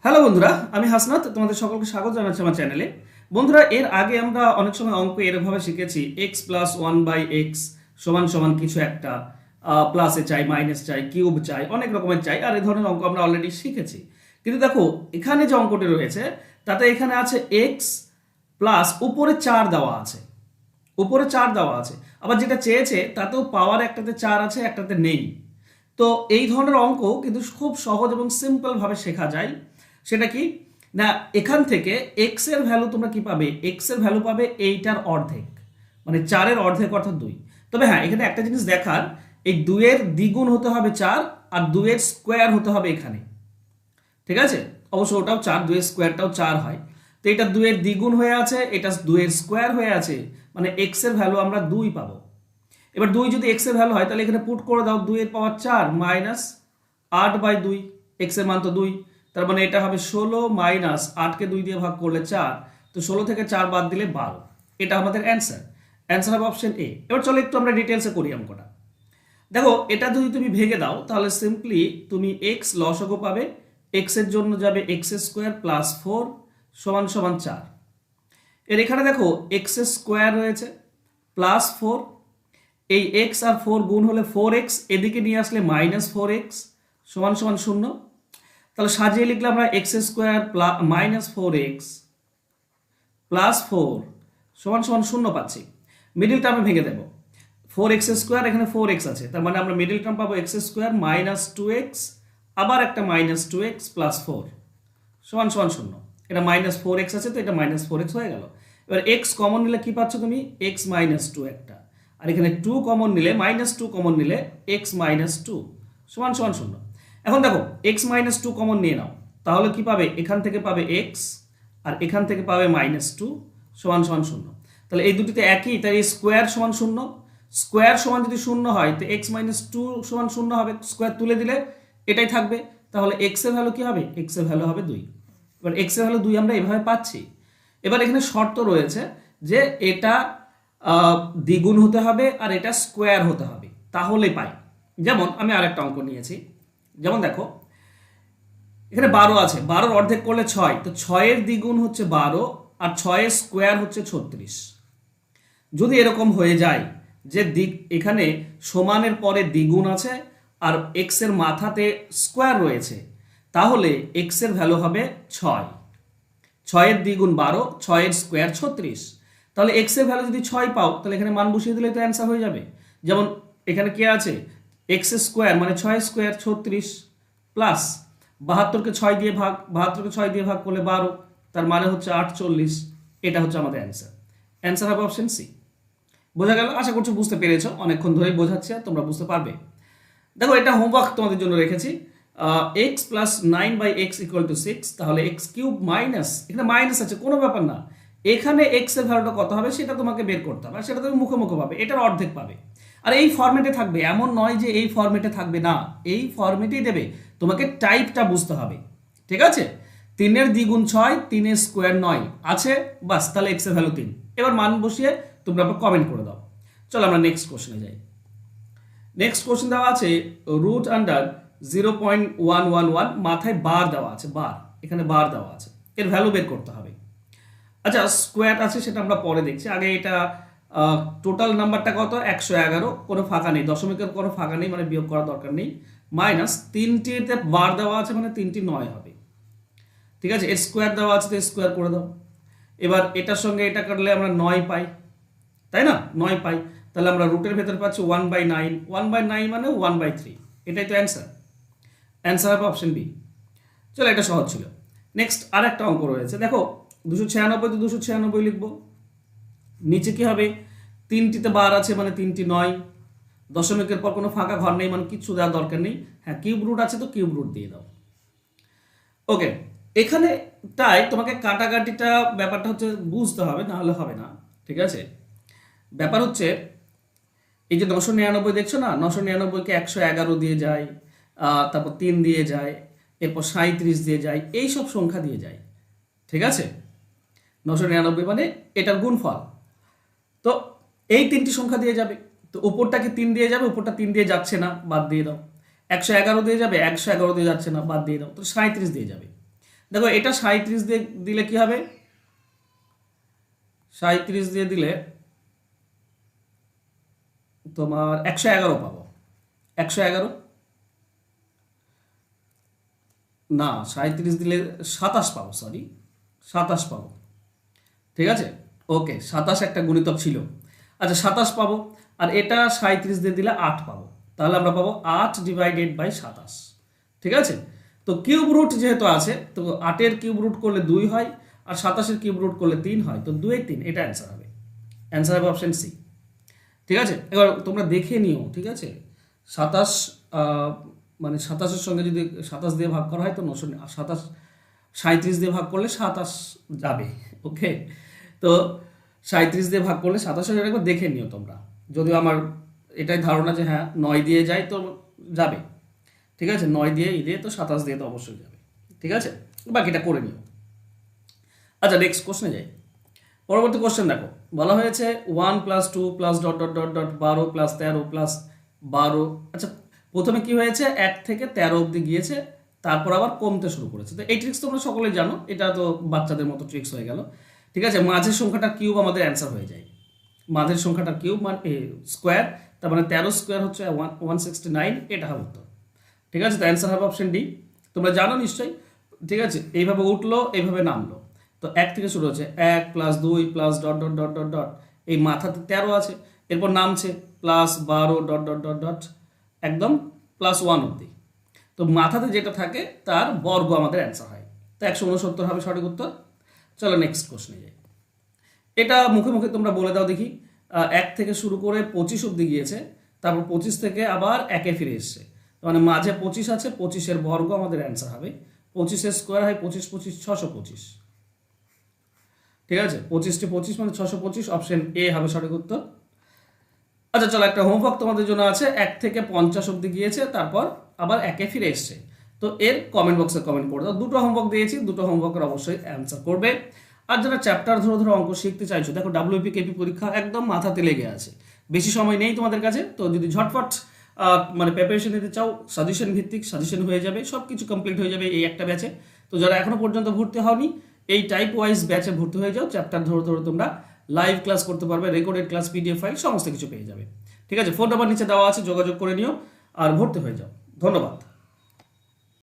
Hello বন্ধুরা, আমি হাসনাত। তোমাদের সকলকে স্বাগত জানাচ্ছি আমার চ্যানেলে। বন্ধুরা, এর আগে আমরা অনেক সময় অঙ্ক এরভাবে শিখেছি, x plus one by x সমান সমান কিছু একটা, প্লাসে চাই, মাইনাস চাই, কিউব চাই, অনেক রকমের চাই। আর এই ধরনের অঙ্ক আমরা অলরেডি শিখেছি। কিন্তু দেখো, এখানে যে অঙ্কটি রয়েছে তাতে এখানে আছে এক্স প্লাস উপরে 4 দেওয়া আছে, উপরে 4 দেওয়া আছে। আবার যেটা চেয়েছে তাতেও পাওয়ার একটাতে 4 আছে, একটাতে নেই। তো এই ধরনের অঙ্ক কিন্তু খুব সহজ এবং সিম্পল ভাবে শেখা যায়। সেটা কি না, এখান থেকে এক্স এর ভ্যালু তোমরা কি পাবে, এক্স এর ভ্যালু পাবে এইটার অর্ধেক, মানে 4-এর অর্ধেক অর্থাৎ 2। তবে হ্যাঁ, এখানে একটা জিনিস দেখার, এই 2-এর দ্বিগুণ হতে হবে 4, আর 2-এর স্কোয়ার হতে হবে এখানে। ঠিক আছে, অবশ্য ওটাও 4, 2-এর স্কোয়ারটাও 4 হয়। তো এটা 2-এর দ্বিগুণ হয়ে আছে, এটা 2-এর স্কোয়ার হয়ে আছে, মানে এক্স এর ভ্যালু আমরা 2 পাবো। এবার 2 যদি এক্স এর ভ্যালু হয় তাহলে এখানে পুট করে দাও, 2 এর পাওয়ার 4 মাইনাস 8/2, এক্স এর মান তো 2, তার মানে এটা হবে 16 মাইনাস 8কে 2 দিয়ে ভাগ করলে 4, তো 16 থেকে 4 বাদ দিলে 12। এটা আমাদের অ্যান্সার। অ্যান্সার হবে অপশন এ। এবার চলো একটু আমরা ডিটেলসে করি অঙ্কটা। দেখো, এটা যদি তুমি ভেঙে দাও তাহলে সিম্পলি তুমি এক্স লসাগু পাবে। এক্স এর জন্য যাবে এক্স স্কোয়ার প্লাস 4 সমান সমান 4। এর এখানে দেখো এক্স স্কোয়ার রয়েছে প্লাস 4, এই এক্স আর 4 গুণ হলে 4x, এদিকে নিয়ে আসলে -4x সমান সমান 0। তাহলে সাজিয়ে লিখলে আমরা এক্স স্কোয়ার -4x প্লাস 4 সমান সমান 0 পাচ্ছি। মিডিল টার্মে ভেঙে দেব, 4x² এখানে 4x আছে, তার মানে আমরা মিডিল টার্ম পাবো x² -2x, আবার একটা -2x প্লাস 4 সমান সমান 0। এটা -4x আছে, তো এটা -4x হয়ে গেল। এবার x কমন নিলে কি পাচ্ছ তুমি, x -2 একটা, আর এখানে 2 কমন নিলে, -2 কমন নিলে x -2 সমান সমান 0। এখন দেখো x -2 কমন নিয়ে নাও, তাহলে কি পাবে, এখান থেকে পাবে x আর এখান থেকে পাবে -2 সমান সমান 0। তাহলে এই দুটিতে একই, তাই স্কোয়ার সমান 0। স্কোয়ার সমান যদি 0 হয় তো x -2 সমান 0 হবে, স্কোয়ার তুলে দিলে এটাই থাকবে। তাহলে x এর ভ্যালু কি হবে, x এর ভ্যালু হবে 2। এবার x এর ভ্যালু 2 আমরা এভাবে পাচ্ছি। এবার এখানে শর্ত রয়েছে যে এটা দ্বিগুণ হতে হবে আর এটা স্কোয়ার হতে হবে, তাহলে পাই। যেমন আমি আরেকটা অঙ্ক নিয়েছি, যেমন দেখো এখানে 12 আছে, 12-র অর্ধেক করলে 6, তো 6-এর দ্বিগুণ হচ্ছে 12 আর 6-এর স্কোয়ার হচ্ছে 36। যদি এরকম হয়ে যায় যে এখানে সমানের পরে দ্বিগুণ আছে আর এক্স এর মাথাতে স্কোয়ার রয়েছে, তাহলে এক্স এর ভ্যালু হবে 6। 6-এর দ্বিগুণ 12, 6-এর স্কোয়ার 36। তাহলে এক্স এর ভ্যালু যদি 6 পাও তাহলে এখানে মান বসিয়ে দিলে তো অ্যান্সার হয়ে যাবে। যেমন এখানে কে আছে, এক্স স্কোয়ার মানে 6 স্কোয়ার 36 প্লাস 72কে 6 দিয়ে ভাগ, 72কে 6 দিয়ে ভাগ করলে 12, তার মানে হচ্ছে 48। এটা হচ্ছে আমাদের অ্যান্সার। অ্যান্সার হবে অপশন সি। বোঝা গেল? আশা করছি বুঝতে পেরেছো, অনেকক্ষণ ধরেই বোঝাচ্ছি আর তোমরা বুঝতে পারবে। দেখো, এটা হোমওয়ার্ক তোমাদের জন্য রেখেছি। এক্স প্লাস 9/x = 6, তাহলে এক্স কিউব মাইনাস, এখানে মাইনাস আছে কোনো ব্যাপার না, এখানে এক্স এর ভ্যালুটা কত হবে সেটা তোমাকে বের করতে হবে, আর সেটা তুমি মুখে মুখে পাবে, এটার অর্ধেক পাবে। আর এই ফরম্যাটে থাকবে, এমন নয় যে এই ফরম্যাটে থাকবে না, এই ফরম্যাটেই দেবে, তোমাকে টাইপটা বুঝতে হবে। ঠিক আছে, 3-এর দ্বিগুণ 6, 3-এর স্কোয়ার 9 আছে, বাস, তাহলে এক্স এর ভ্যালু 3। এবার মান বসিয়ে তোমরা কমেন্ট করে দাও। চলো আমরা নেক্সট কোশ্চেনে যাই। নেক্সট কোশ্চেন দেওয়া আছে √0.111, মাথায় বার দেওয়া আছে, বার, এখানে বার দেওয়া আছে, এর ভ্যালু বের করতে হবে। আচ্ছা, স্কোয়ার আছে সেটা আমরা পরে দেখছি, আগে এটা টোটাল নাম্বারটা কত, 111, কোনো ফাঁকা নেই, দশমিকের কোনো ফাঁকা নেই, মানে বিয়োগ করার দরকার নেই, মাইনাস 3টিতে বার দেওয়া আছে মানে 3টি 9 হবে। ঠিক আছে, এর স্কোয়ার দেওয়া আছে তো স্কোয়ার করে দাও। এবার এটার সঙ্গে এটা কাটলে আমরা 9 পাই, তাই না, 9 পাই। তাহলে আমরা রুটের ভেতর পাচ্ছি 1/9, 1/9 মানে 1/3, এটাই তো অ্যান্সার। অ্যান্সার হবে অপশন বি। চলো, এটা সহজ ছিল। নেক্সট আর একটা অঙ্ক রয়েছে, দেখো 296 তো 296 লিখবো। নিচে কি হবে, 3টিতে বার আছে মানে 3টি 9, দশমিকের পর কোনো ফাঁকা ঘর নেই মানে কিচ্ছু দেওয়ার দরকার নেই। হ্যাঁ, কিউব রুট আছে তো কিউব রুট দিয়ে দাও। ওকে, এখানে তাই তোমাকে কাটাকাটিটা ব্যাপারটা হচ্ছে বুঝতে হবে, না হলে হবে না। ঠিক আছে, ব্যাপার হচ্ছে এই যে 999 দেখছো না, 999কে 111 দিয়ে যায়, তারপর 3 দিয়ে যায়, এরপর 37 দিয়ে যায়, এই সব সংখ্যা দিয়ে যায়। ঠিক আছে, 999 মানে এটার গুণফল। তো এই 3টি সংখ্যা দিয়ে যাবে, তো উপরটাকে 3 দিয়ে যাবে, উপরটা 3 দিয়ে যাচ্ছে না, বাদ দিয়ে দাও। 111 দিয়ে যাবে, 111 দিয়ে যাচ্ছে না, বাদ দিয়ে দাও, তো 37 দিয়ে যাবে। দেখো এটা 37 দিয়ে দিলে কি হবে, 37 দিয়ে দিলে তোমার 111 পাবো। 111 না, 37 দিলে 27 পাবো, সরি 27 পাবো। ঠিক আছে, ওকে, 27 একটা গুণিতক ছিল। আচ্ছা 27 পাবো, আর এটা 37 দিয়ে দিলে 8 পাবো। তাহলে আমরা পাবো 8 ডিভাইডেড বাই 27। ঠিক আছে, তো কিউব রুট যেহেতু আছে, তো 8-এর কিউব রুট করলে 2 হয়, আর 27-এর কিউব রুট করলে 3 হয়, তো 2 3, এটা অ্যান্সার হবে। অ্যান্সার হবে অপশন সি। ঠিক আছে, এবার তোমরা দেখে নিও। ঠিক আছে, 27 মানে 27-এর সঙ্গে যদি 27 দিয়ে ভাগ করা হয় তো 27, 37 দিয়ে ভাগ করলে 27 যাবে। ওকে, তো 37 দিয়ে ভাগ করলে 27 একবার দেখে নিও তোমরা। যদিও আমার এটাই ধারণা যে হ্যাঁ 9 দিয়ে যায় তো যাবে। ঠিক আছে, 9 দিয়ে দিয়ে তো 27 দিয়ে তো অবশ্যই যাবে। ঠিক আছে, বাকিটা করে নিও। আচ্ছা নেক্সট কোশ্চেনে যাই। পরবর্তী কোশ্চেন দেখো, বলা হয়েছে 1 + 2 + ডট ডট ডট ডট 12 + 13 + 12। আচ্ছা প্রথমে কি হয়েছে, 1 থেকে 13 অবধি গিয়েছে, তারপর আবার কমতে শুরু করেছে। তো এই ট্রিক্স তোমরা সকলেই জানো, এটা তো বাচ্চাদের মতো ট্রিক্স হয়ে গেল। ঠিক আছে, মাঝের সংখ্যাটা কিউব আমাদের অ্যান্সার হয়ে যায়। মাঝের সংখ্যাটা কিউব মানে স্কোয়ার, তার মানে 13 স্কোয়ার হচ্ছে 169, এটা হবে উত্তর। ঠিক আছে, তো অ্যান্সার হবে অপশন ডি। তোমরা জানো নিশ্চয়ই। ঠিক আছে, এইভাবে উঠলো, এইভাবে নামলো। তো 1 থেকে শুরু হচ্ছে 1 + 2 + dot dot dot dot dot, এই মাথাতে 13 আছে, এরপর নামছে +12 ডট ডট ডট ডট একদম +1 অবধি। তো মাথাতে যেটা থাকে তার বর্গ আমাদের অ্যান্সার হয়। তো 169 হবে সঠিক উত্তর। চলো নেক্সট কোশ্চেনে যাই। এটা মুখে মুখে তোমরা বলে দাও দেখি। 1 থেকে শুরু করে 25 অবধি গিয়েছে, তারপর 25 থেকে আবার 1-এ ফিরে এসছে, মানে মাঝে 25 আছে, 25-এর বর্গ আমাদের অ্যান্সার হবে। 25-এর স্কোয়ার হয় 25 25 625। ঠিক আছে, 25 25 মানে 625, অপশন এ হবে সঠিক উত্তর। আচ্ছা চলো, একটা হোমওয়ার্ক তোমাদের জন্য আছে। 1 থেকে 50 অবধি গিয়েছে, তারপর আবার 1-এ ফিরে এসছে। তো এর কমেন্ট বক্সে কমেন্ট করে দাও। দুটো হোমওয়ার্ক দিয়েছি, দুটো হোমওয়ার্কের অবশ্যই অ্যান্সার করবে। আর যারা চ্যাপ্টার ধরে ধরে অঙ্ক শিখতে চাইছো, দেখো ডাব্লিউপি কেপি পরীক্ষা একদম মাথাতে লেগে আছে, বেশি সময় নেই তোমাদের কাছে। তো যদি ঝটফট মানে প্রিপারেশন নিতে চাও, সাজেশন ভিত্তিক সাজেশন হয়ে যাবে, সব কিছু কমপ্লিট হয়ে যাবে এই একটা ব্যাচে। তো যারা এখনো পর্যন্ত ভর্তি হওনি, এই টাইপ ওয়াইজ ব্যাচে ভর্তি হয়ে যাও। চ্যাপ্টার ধরে ধরে তোমরা লাইভ ক্লাস করতে পারবে, রেকর্ডেড ক্লাস, পিডিএফ ফাইল সমস্ত কিছু পেয়ে যাবে। ঠিক আছে, ফোন নাম্বার নিচে দেওয়া আছে, যোগাযোগ করে নিও আর ভর্তি হয়ে যাও। ধন্যবাদ।